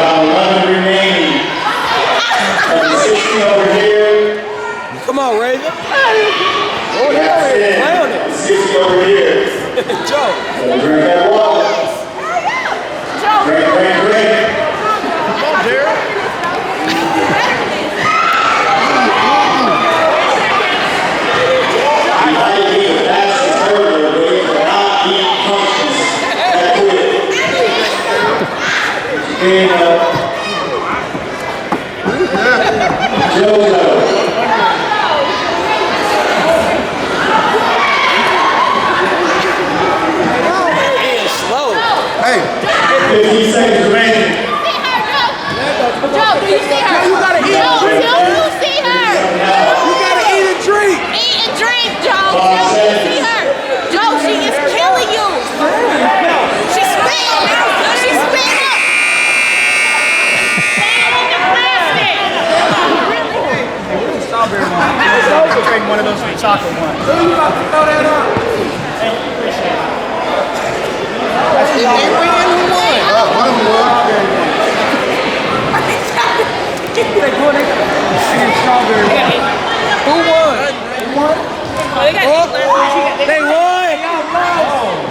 about 11 remaining. And 60 over here. Come on, Raven. Oh, That's it. play on it. 60 over here. Joe. So drink that water. Drink. Come on, Jared. You might be the fastest hurdler, but you cannot eat punches that quick. Stand up. JoJo. Slow. Hey. 15 seconds remaining. Joe, do you see her? Joe, you gotta eat Joe, and drink. do you see her? You gotta eat and drink. Eat and drink, Joe. Joe, do you see her? Joe, she is killing you. She's spitting out. She's spitting up. Strawberry one. I'll drink one of those chocolate ones. Who you about to throw that on? Thank you, appreciate it. They win. Who won? One of them won. Strawberry one. Who won? They won.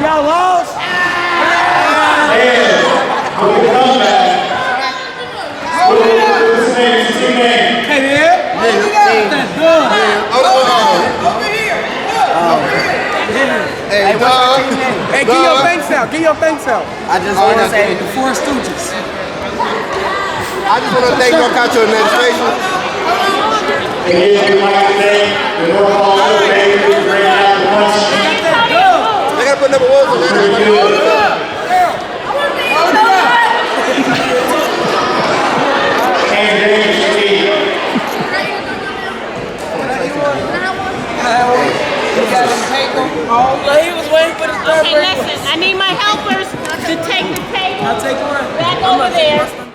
Y'all lost. And with the comeback. What's his name? His team name? Hey, man. Hey, dog. Hey, get your thanks out. Get your thanks out. I just want to say the Four Stooges. I just want to thank North Carolina administration. Again, we'd like to thank the North Carolina Baby for bringing out the punch. They got to put number one on there. And James Lee. He was waiting for the third Okay, listen, I need my helpers to take the table I'll take one. back over there.